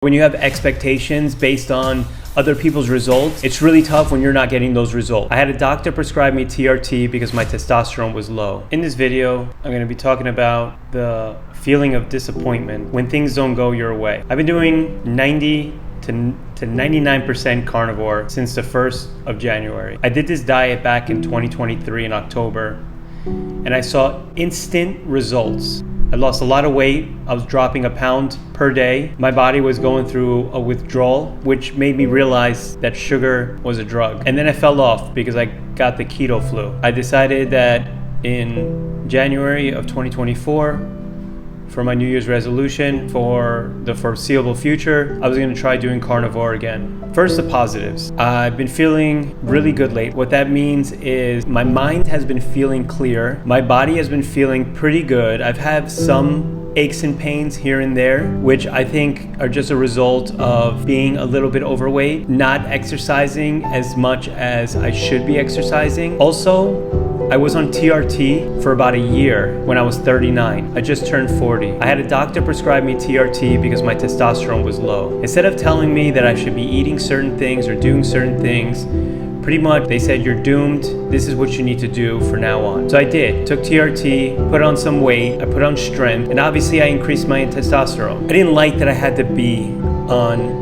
When you have expectations based on other people's results, it's really tough when you're not getting those results. I had a doctor prescribe me TRT because my testosterone was low. In this video, I'm going to be talking about the feeling of disappointment when things don't go your way. I've been doing 90 to 99% carnivore since the 1st of January. I did this diet back in 2023 in October, and I saw instant results. I lost a lot of weight. I was dropping a pound per day. My body was going through a withdrawal, which made me realize that sugar was a drug. And then I fell off because I got the keto flu. I decided that in January of 2024, for my New Year's resolution for the foreseeable future, I was gonna try doing carnivore again. First, the positives. I've been feeling really good lately. What that means is my mind has been feeling clear. My body has been feeling pretty good. I've had some aches and pains here and there, which I think are just a result of being a little bit overweight, not exercising as much as I should be exercising. Also, I was on TRT for about a year when I was 39. I just turned 40. I had a doctor prescribe me TRT because my testosterone was low. Instead of telling me that I should be eating certain things or doing certain things, pretty much they said, you're doomed. This is what you need to do from now on. So I did. Took TRT, put on some weight, I put on strength, and obviously I increased my testosterone. I didn't like that I had to be on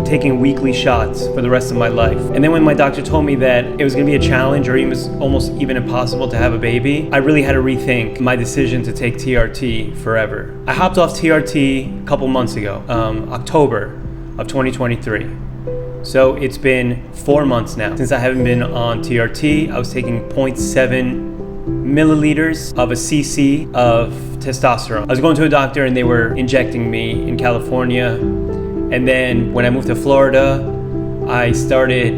taking weekly shots for the rest of my life. And then when my doctor told me that it was gonna be a challenge or even almost even impossible to have a baby, I really had to rethink my decision to take TRT forever. I hopped off TRT a couple months ago, October of 2023. So it's been 4 months now since I haven't been on TRT. I was taking 0.7 milliliters of a cc of testosterone. I was going to a doctor and they were injecting me in California. And then when I moved to Florida, I started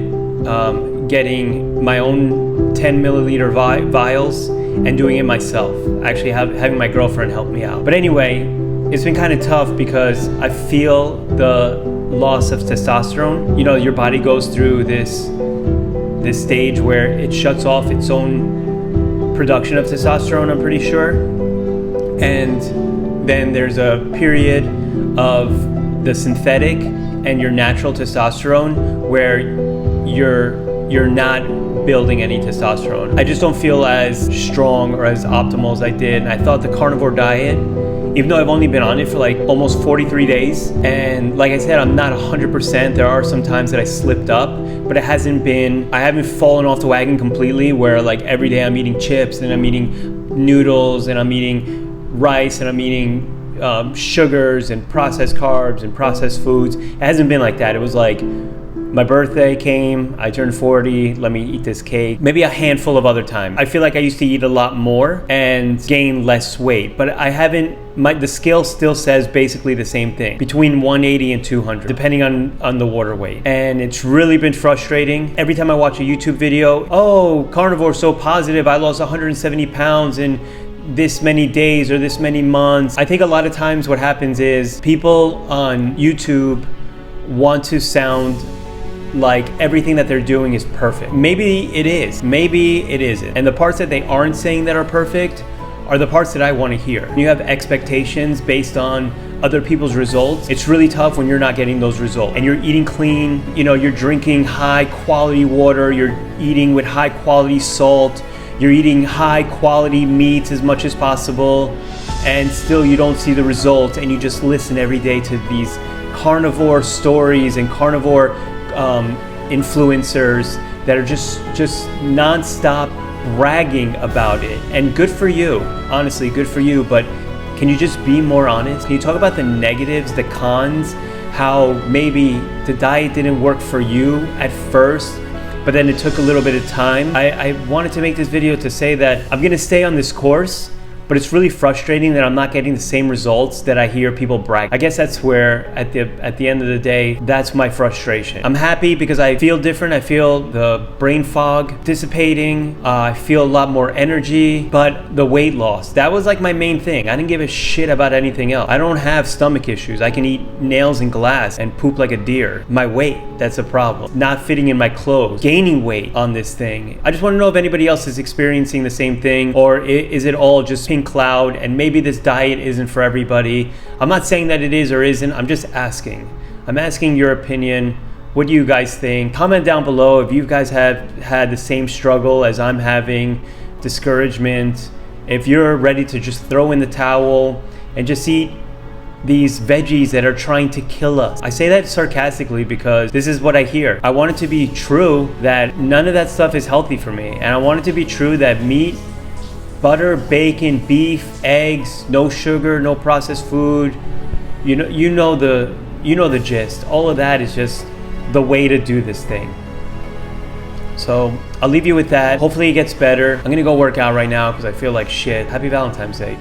getting my own 10 milliliter vials and doing it myself. Actually having my girlfriend help me out. But anyway, it's been kind of tough because I feel the loss of testosterone. You know, your body goes through this stage where it shuts off its own production of testosterone, I'm pretty sure. And then there's a period of the synthetic and your natural testosterone where you're not building any testosterone. I just don't feel as strong or as optimal as I did. And I thought the carnivore diet, even though I've only been on it for like almost 43 days, and like I said, I'm not 100%. There are some times that I slipped up, but I haven't fallen off the wagon completely where like every day I'm eating chips and I'm eating noodles and I'm eating rice and I'm eating sugars and processed carbs and processed foods. It hasn't been like that. It was like my birthday came, I turned 40, let me eat this cake. Maybe a handful of other times. I feel like I used to eat a lot more and gain less weight, but I haven't, the scale still says basically the same thing, between 180 and 200, depending on the water weight. And it's really been frustrating. Every time I watch a YouTube video, oh, carnivore's so positive, I lost 170 pounds in this many days or this many months. I think a lot of times what happens is people on YouTube want to sound like everything that they're doing is perfect. Maybe it is, maybe it isn't. And the parts that they aren't saying that are perfect are the parts that I want to hear. When you have expectations based on other people's results, it's really tough when you're not getting those results. And you're eating clean, you know, you're drinking high quality water, you're eating with high quality salt, you're eating high quality meats as much as possible, and still you don't see the results, and you just listen every day to these carnivore stories and carnivore influencers that are just nonstop bragging about it. And good for you, honestly, good for you, but can you just be more honest? Can you talk about the negatives, the cons, how maybe the diet didn't work for you at first, but then it took a little bit of time? I wanted to make this video to say that I'm gonna stay on this course, but it's really frustrating that I'm not getting the same results that I hear people brag. I guess that's where, at the end of the day, that's my frustration. I'm happy because I feel different. I feel the brain fog dissipating. I feel a lot more energy, but the weight loss, that was like my main thing. I didn't give a shit about anything else. I don't have stomach issues. I can eat nails and glass and poop like a deer. My weight, that's a problem. Not fitting in my clothes, gaining weight on this thing. I just wanna know if anybody else is experiencing the same thing, or is it all just pink cloud and maybe this diet isn't for everybody. I'm not saying that it is or isn't, I'm just asking. I'm asking your opinion. What do you guys think? Comment down below if you guys have had the same struggle as I'm having, discouragement, if you're ready to just throw in the towel and just eat these veggies that are trying to kill us. I say that sarcastically because this is what I hear. I want it to be true that none of that stuff is healthy for me. And I want it to be true that meat, butter, bacon, beef, eggs, no sugar, no processed food, you know the gist. All of that is just the way to do this thing. So I'll leave you with that. Hopefully it gets better. I'm gonna go work out right now because I feel like shit. Happy Valentine's Day.